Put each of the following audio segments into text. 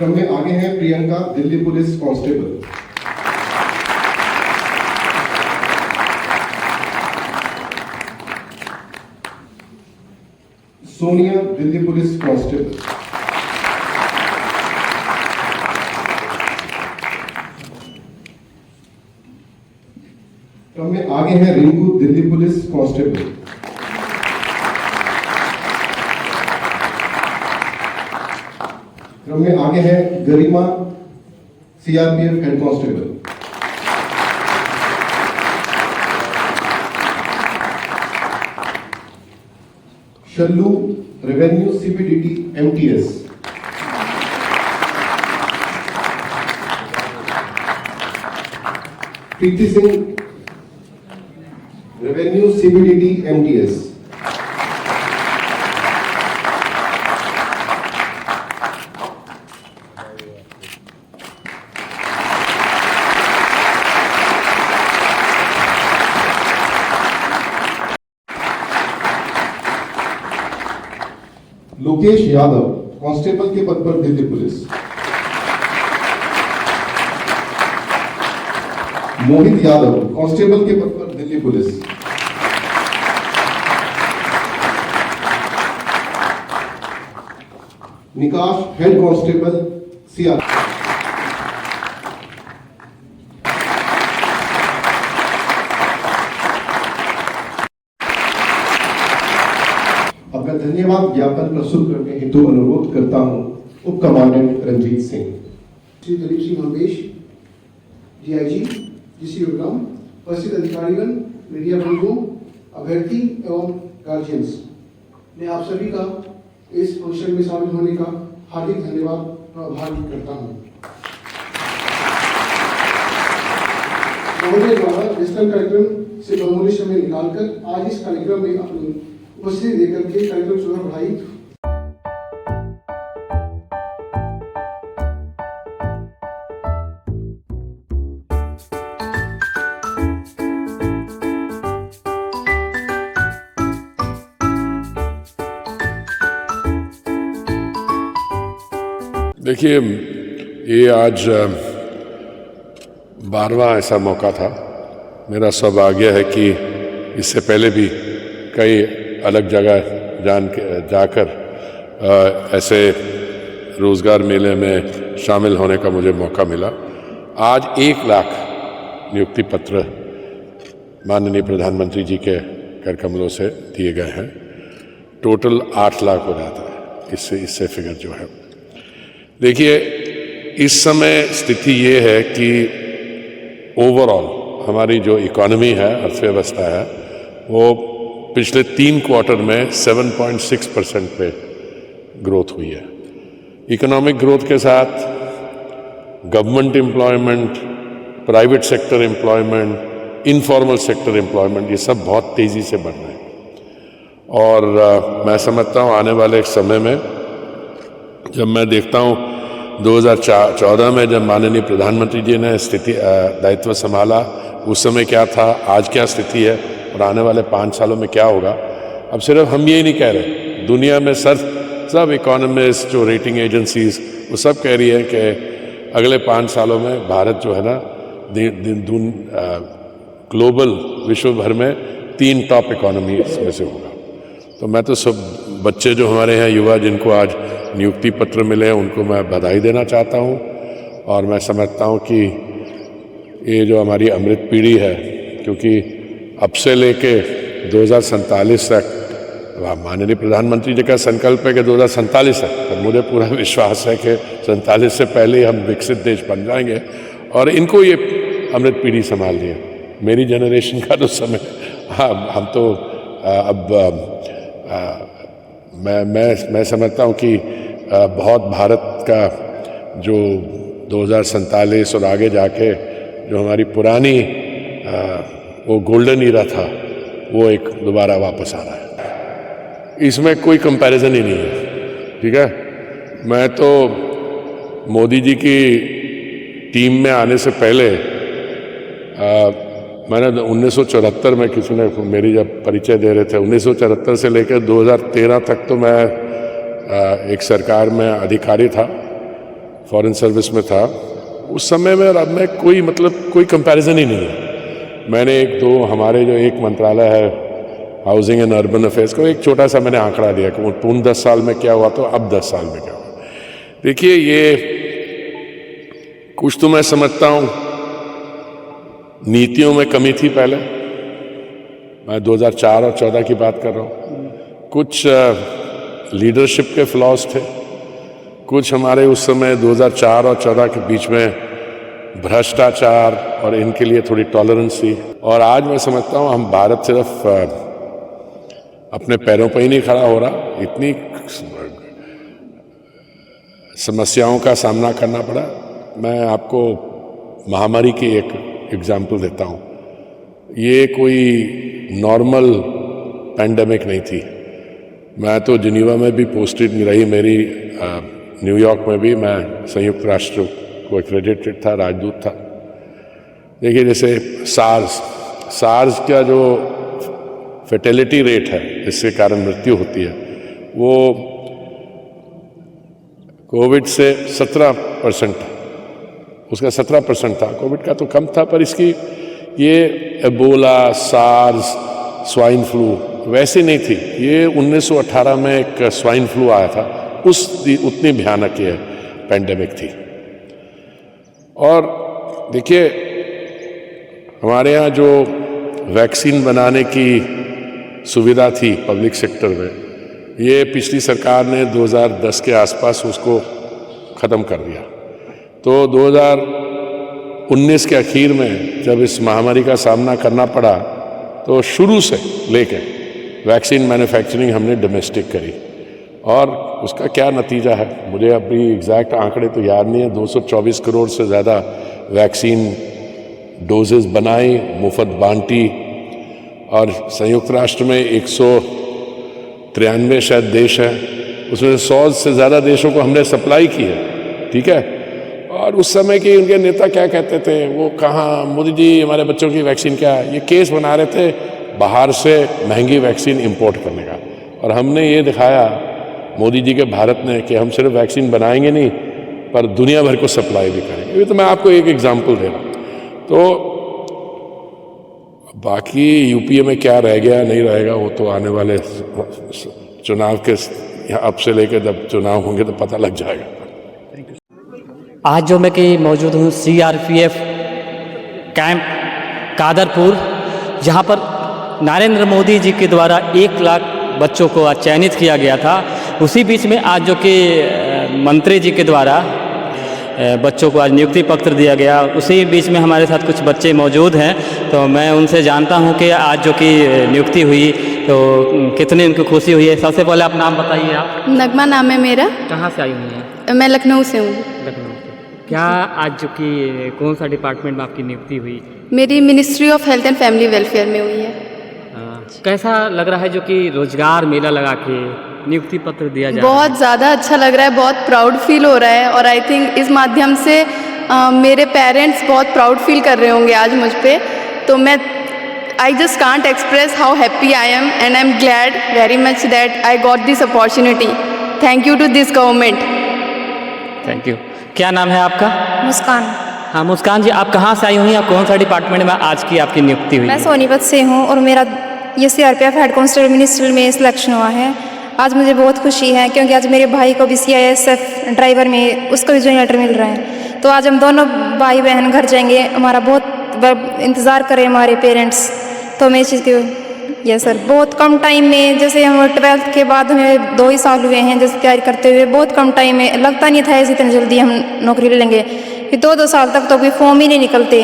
क्रम में आगे हैं Priyanka, Delhi police constable. Sonia, Delhi police constable. क्रम में आगे हैं रिंकू, दिल्ली पुलिस कांस्टेबल। क्रम में आगे हैं Garima, CRPF head constable. Shallu, revenue CBDT MTS. Preeti Singh, revenue CBDT MTS. Lokesh Yadav, constable के पद पर, दिल्ली पुलिस। मोहित यादव, कांस्टेबल के पद पर, Delhi police. Nikash, head constable, CR. अब मैं धन्यवाद ज्ञापन प्रस्तुत करने हेतु अनुरोध करता हूं उप commandant Ranjit Singh. Shri Dilip Singh Mangesh, DIG, GC Gurugram, उपस्थित अधिकारीगण, मीडिया बंधुओं, अभ्यर्थी एवं गार्जियंस, मैं आप सभी का इस फंक्शन में शामिल होने का हार्दिक धन्यवाद और आभार करता हूं। महोदय द्वारा डिजिटल कार्यक्रम से बहुमूल्य समय निकालकर आज इस कार्यक्रम में अपनी उपस्थिति देकर के कार्यक्रम सुबह बढ़ाई। देखिए, ये आज 12वां ऐसा मौका था। मेरा सौभाग्य है कि इससे पहले भी कई अलग जगह जाकर ऐसे रोज़गार मेले में शामिल होने का मुझे मौका मिला। आज 1 लाख नियुक्ति पत्र माननीय प्रधानमंत्री जी के कर कमलों से दिए गए हैं। टोटल 8 लाख हो जाता है इससे फिगर जो है। देखिए, इस समय स्थिति ये है कि ओवरऑल हमारी जो इकोनॉमी है, अर्थव्यवस्था है, वो पिछले 3 क्वार्टर में 7.6% पे ग्रोथ हुई है। इकोनॉमिक ग्रोथ के साथ government employment, private sector employment, informal sector employment, ये सब बहुत तेज़ी से बढ़ रहे हैं। और मैं समझता हूँ आने वाले एक समय में, जब मैं देखता हूँ 2014 में जब माननीय प्रधानमंत्री जी ने दायित्व संभाला, उस समय क्या था, आज क्या स्थिति है और आने वाले 5 सालों में क्या होगा। अब सिर्फ हम ये नहीं कह रहे, दुनिया में सब इकोनॉमिस्ट, जो रेटिंग एजेंसीज, वो सब कह रही है कि अगले 5 सालों में भारत जो है ना ग्लोबल विश्व भर में 3 टॉप इकोनॉमी में से होगा। तो मैं तो सब बच्चे जो हमारे हैं, युवा, जिनको आज नियुक्ति पत्र मिले हैं, उनको मैं बधाई देना चाहता हूँ। और मैं समझता हूँ कि ये जो हमारी अमृत पीढ़ी है, क्योंकि अब से लेके 2047 तक माननीय प्रधानमंत्री जी का संकल्प है कि 2047 तक, पर मुझे पूरा विश्वास है कि 47 से पहले हम विकसित देश बन जाएंगे। और इनको ये अमृत पीढ़ी संभाल रही है। मेरी जनरेशन का तो समय, हाँ, हम तो मैं समझता हूँ कि बहुत भारत का जो 2047 और आगे जाके जो हमारी पुरानी वो गोल्डन ईरा था, वो एक दोबारा वापस आ रहा है। इसमें कोई कंपैरिजन ही नहीं है, ठीक है। मैं तो मोदी जी की टीम में आने से पहले मैंने 1974 में, किसी ने मेरी जब परिचय दे रहे थे, 1974 से लेकर 2013 तक तो मैं एक सरकार में अधिकारी था। फॉरेन सर्विस में था उस समय में और अब में कोई कंपैरिजन ही नहीं है। मैंने एक दो हमारे जो एक मंत्रालय है हाउसिंग एंड अर्बन अफेयर्स को एक छोटा सा मैंने आंकड़ा दिया कि पूर्ण 10 साल में क्या हुआ तो अब 10 साल में क्या हुआ। देखिए ये कुछ तो मैं समझता हूँ नीतियों में कमी थी पहले, मैं 2004 और 14 की बात कर रहा हूँ। कुछ लीडरशिप के फ्लॉज थे, कुछ हमारे उस समय 2004 और 14 के बीच में भ्रष्टाचार और इनके लिए थोड़ी टॉलरेंस थी। और आज मैं समझता हूँ हम भारत सिर्फ अपने पैरों पर ही नहीं खड़ा हो रहा, इतनी समस्याओं का सामना करना पड़ा। मैं आपको महामारी की एक एग्जाम्पल देता हूँ। ये कोई नॉर्मल पैंडेमिक नहीं थी। मैं तो जिनीवा में भी पोस्टेड रही मेरी, न्यूयॉर्क में भी मैं संयुक्त राष्ट्र को एक्रेडिटेड था, राजदूत था। देखिए जैसे सार्स का जो फर्टिलिटी रेट है जिसके कारण मृत्यु होती है वो कोविड से 17% था, उसका 17% था, कोविड का तो कम था, पर इसकी ये एबोला, सार्स, स्वाइन फ्लू वैसे नहीं थी। ये 1918 में एक स्वाइन फ्लू आया था, उतनी भयानक ये पैंडेमिक थी। और देखिए हमारे यहाँ जो वैक्सीन बनाने की सुविधा थी पब्लिक सेक्टर में, ये पिछली सरकार ने 2010 के आसपास उसको ख़त्म कर दिया। तो 2019 के आखिर में जब इस महामारी का सामना करना पड़ा तो शुरू से लेके वैक्सीन मैन्युफैक्चरिंग हमने डोमेस्टिक करी और उसका क्या नतीजा है मुझे अभी एग्जैक्ट आंकड़े तो याद नहीं है। 224 करोड़ से ज़्यादा वैक्सीन डोजेस बनाई, मुफ्त बांटी और संयुक्त राष्ट्र में 193 शायद देश हैं, उसमें 100 से ज़्यादा देशों को हमने सप्लाई की है, ठीक है। और उस समय के उनके नेता क्या कहते थे, वो कहाँ मोदी जी हमारे बच्चों की वैक्सीन क्या है, ये केस बना रहे थे बाहर से महंगी वैक्सीन इंपोर्ट करने का। और हमने ये दिखाया मोदी जी के भारत ने कि हम सिर्फ वैक्सीन बनाएंगे नहीं पर दुनिया भर को सप्लाई भी करेंगे। ये तो मैं आपको एक एग्जाम्पल दे रहा हूँ। तो बाकी यूपीए में क्या रह गया नहीं रहेगा वो तो आने वाले चुनाव के अब से लेकर जब चुनाव होंगे तो पता लग जाएगा। आज जो मैं कि मौजूद हूँ CRPF कैंप कादरपुर, जहाँ पर नरेंद्र मोदी जी के द्वारा 1 लाख बच्चों को आज चयनित किया गया था। उसी बीच में आज जो कि मंत्री जी के द्वारा बच्चों को आज नियुक्ति पत्र दिया गया, उसी बीच में हमारे साथ कुछ बच्चे मौजूद हैं। तो मैं उनसे जानता हूं कि आज जो कि नियुक्ति हुई तो कितनी उनको खुशी हुई है। सबसे पहले आप नाम बताइए। आप? नगमा नाम है मेरा। कहाँ से आई हुई हैं? मैं लखनऊ से हूँ। लखनऊ से। क्या आज जो कि कौन सा डिपार्टमेंट में आपकी नियुक्ति हुई? मेरी ministry of health and family welfare में हुई है। कैसा लग रहा है जो कि रोजगार मेला लगा के नियुक्ति पत्र दिया जाए? बहुत ज़्यादा अच्छा लग रहा है, बहुत प्राउड फील हो रहा है। और आई थिंक इस माध्यम से मेरे पेरेंट्स बहुत प्राउड फील कर रहे होंगे आज मुझ पे। तो मैं I just can't express how happy I am and I am glad very much that I got this opportunity. Thank you to this government. Thank you. क्या नाम है आपका? मुस्कान। हाँ मुस्कान जी, आप कहाँ से आई हुई हैं? आप कौन सा डिपार्टमेंट में आज की आपकी नियुक्ति हुई? मैं सोनीपत से हूँ और मेरा ये CRPF हेड कांस्टेबल मिनिस्ट्री में सिलेक्शन हुआ है। आज मुझे बहुत खुशी है क्योंकि आज मेरे भाई को भी CISF ड्राइवर में उसको भी जॉइनिंग लेटर मिल रहा है। तो आज हम दोनों भाई बहन घर जाएंगे, हमारा बहुत इंतज़ार करें हमारे पेरेंट्स। तो मैं इस चीज़ की ये सर बहुत कम टाइम में, जैसे हम 12th के बाद हमें 2 ही साल हुए हैं जैसे तैयारी करते हुए, बहुत कम टाइम में लगता नहीं था ऐसे इतनी जल्दी हम नौकरी ले लेंगे। फिर 2 साल तक तो कोई फॉर्म ही नहीं निकलते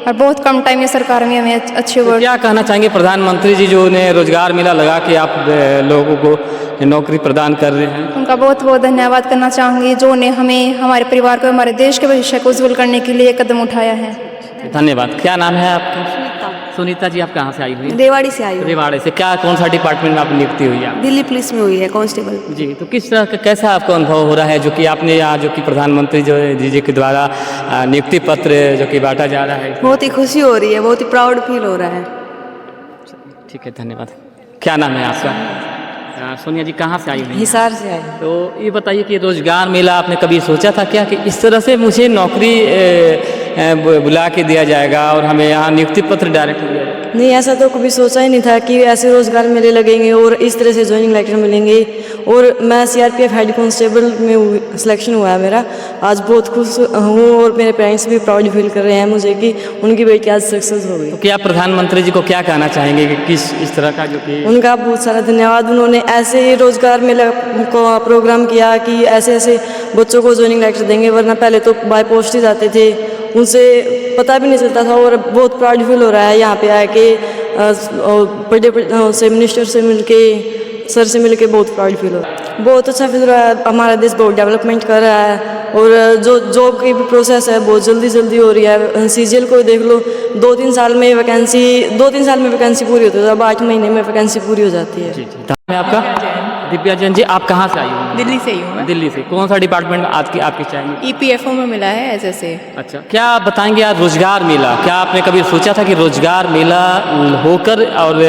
और बहुत कम टाइम में सरकार में हमें अच्छे तो क्या कहना चाहेंगे प्रधानमंत्री जी जो ने रोजगार मेला लगा के आप लोगों को नौकरी प्रदान कर रहे हैं? उनका बहुत बहुत धन्यवाद करना चाहूँगी जो ने हमें, हमारे परिवार को, हमारे देश के भविष्य को उज्जवल करने के लिए कदम उठाया है। धन्यवाद। क्या नाम है आपका? सुनीता जी, आप कहाँ से आई हुई? रेवाड़ी से आई हूँ। रेवाड़ी से। क्या कौन सा डिपार्टमेंट में आप नियुक्ति हुई है? दिल्ली पुलिस में हुई है कांस्टेबल। जी, तो किस तरह का कैसा आपको अनुभव हो रहा है जो कि आपने यहाँ जो कि प्रधानमंत्री जो जी के द्वारा नियुक्ति पत्र जो कि बांटा जा रहा है? बहुत ही खुशी हो रही है, बहुत ही प्राउड फील हो रहा है। ठीक है, धन्यवाद। क्या नाम है आपका? सोनिया जी कहाँ से आई हुई हैं? हिसार से आए। तो ये बताइए कि रोजगार मेला आपने कभी सोचा था क्या कि इस तरह से मुझे नौकरी बुला के दिया जाएगा और हमें यहाँ नियुक्ति पत्र डायरेक्ट दिया जाएगा? नहीं, ऐसा तो कभी सोचा ही नहीं था कि ऐसे रोजगार मेले लगेंगे और इस तरह से ज्वाइनिंग लेटर मिलेंगे। और मैं सीआरपीएफ हेड कांस्टेबल में सिलेक्शन हुआ है मेरा। आज बहुत खुश हूँ और मेरे पेरेंट्स भी प्राउड फील कर रहे हैं मुझे कि उनकी बेटी आज सक्सेस हो गई। तो क्या प्रधानमंत्री जी को क्या कहना चाहेंगे कि किस इस तरह का जो कि उनका बहुत सारा धन्यवाद। उन्होंने ऐसे रोजगार मेला को प्रोग्राम किया कि ऐसे ऐसे बच्चों को ज्वाइनिंग लेटर देंगे, वरना पहले तो बाय पोस्ट ही जाते थे, उनसे पता भी नहीं चलता था। और बहुत प्राउड फील हो रहा है यहाँ पे आके बड़े से मिनिस्टर से मिलके, सर से मिलके बहुत प्राउड फील हो रहा है। बहुत अच्छा फील हो रहा है। हमारा देश बहुत डेवलपमेंट कर रहा है और जो जॉब की भी प्रोसेस है बहुत जल्दी हो रही है। सीजीएल को देख लो, 2-3 साल में वैकेंसी पूरी होती है, अब 8 महीने में वैकेंसी पूरी हो जाती है। जी जी। मैं आपका दिव्या जैन जी, आप कहाँ से आई हो? दिल्ली से ही हूँ मैं। दिल्ली से। कौन सा डिपार्टमेंट आपकी चाहिए? ईपीएफओ में मिला है एसएसए। अच्छा, क्या आप बताएंगे आज रोजगार मेला, क्या आपने कभी सोचा था कि रोजगार मेला होकर और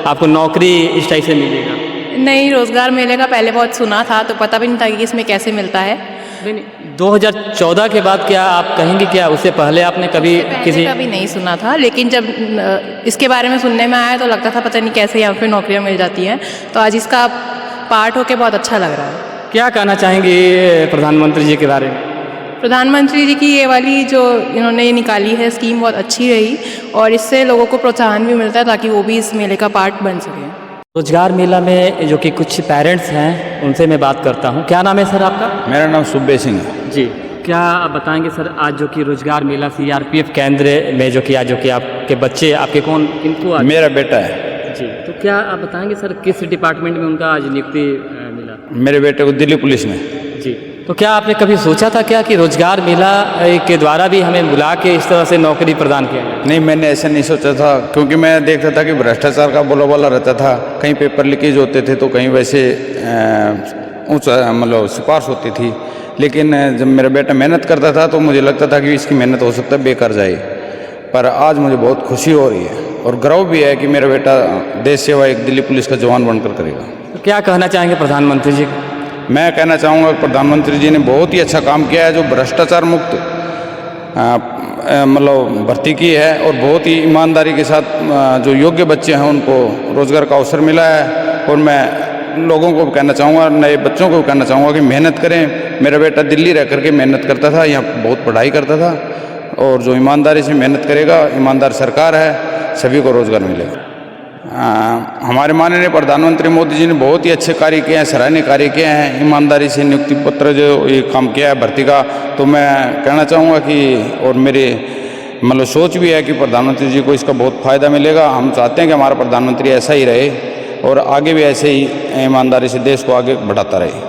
आपको नौकरी इस टाइप से मिलेगा? नहीं, रोजगार मेले का पहले बहुत सुना था, तो पता भी नहीं था कि इसमें कैसे मिलता है। नहीं, 2014 के बाद क्या आप कहेंगे, क्या उससे पहले आपने कभी किसी कभी नहीं सुना था, लेकिन जब इसके बारे में सुनने में आया तो लगता था पता नहीं कैसे यहाँ पे नौकरियाँ मिल जाती हैं। तो आज इसका पार्ट होके बहुत अच्छा लग रहा है। क्या कहना चाहेंगे प्रधानमंत्री जी के बारे में? प्रधानमंत्री जी की ये वाली जो इन्होंने ये निकाली है स्कीम बहुत अच्छी रही और इससे लोगों को प्रोत्साहन भी मिलता है ताकि वो भी इस मेले का पार्ट बन सकें। रोजगार मेला में जो कि कुछ पेरेंट्स हैं उनसे मैं बात करता हूँ। क्या नाम है सर आपका? मेरा नाम सुब्बे सिंह है जी। क्या आप बताएंगे सर, आज जो कि रोजगार मेला सीआरपीएफ केंद्र में जो कि आज जो कि आपके बच्चे आपके किनको आज? मेरा बेटा है जी। तो क्या आप बताएंगे सर किस डिपार्टमेंट में उनका आज नियुक्ति मिला? मेरे बेटे को दिल्ली पुलिस में। जी। तो क्या आपने कभी सोचा था क्या कि रोजगार मेला के द्वारा भी हमें बुला के इस तरह से नौकरी प्रदान किया जाए? नहीं, मैंने ऐसा नहीं सोचा था, क्योंकि मैं देखता था कि भ्रष्टाचार का बोलाबाला रहता था, कहीं पेपर लीकेज होते थे तो कहीं वैसे ऊँचा मतलब सिफारिश होती थी। लेकिन जब मेरा बेटा मेहनत करता था तो मुझे लगता था कि इसकी मेहनत हो सकता है बेकार जाए। पर आज मुझे बहुत खुशी हो रही है और गर्व भी है कि मेरा बेटा देश सेवा एक दिल्ली पुलिस का जवान बनकर करेगा। तो क्या कहना चाहेंगे प्रधानमंत्री जी? मैं कहना चाहूँगा प्रधानमंत्री जी ने बहुत ही अच्छा काम किया है, जो भ्रष्टाचार मुक्त मतलब भर्ती की है और बहुत ही ईमानदारी के साथ जो योग्य बच्चे हैं उनको रोज़गार का अवसर मिला है। और मैं लोगों को कहना चाहूँगा, नए बच्चों को कहना चाहूँगा कि मेहनत करें। मेरा बेटा दिल्ली रह करके मेहनत करता था, यहाँ बहुत पढ़ाई करता था, और जो ईमानदारी से मेहनत करेगा, ईमानदार सरकार है, सभी को रोज़गार मिलेगा। हमारे माननीय प्रधानमंत्री मोदी जी ने बहुत ही अच्छे कार्य किए हैं, सराहनीय कार्य किए हैं। ईमानदारी से नियुक्ति पत्र जो ये काम किया है भर्ती का, तो मैं कहना चाहूँगा कि और मेरे मतलब सोच भी है कि प्रधानमंत्री जी को इसका बहुत फ़ायदा मिलेगा। हम चाहते हैं कि हमारा प्रधानमंत्री ऐसा ही रहे और आगे भी ऐसे ही ईमानदारी से देश को आगे बढ़ाता रहे।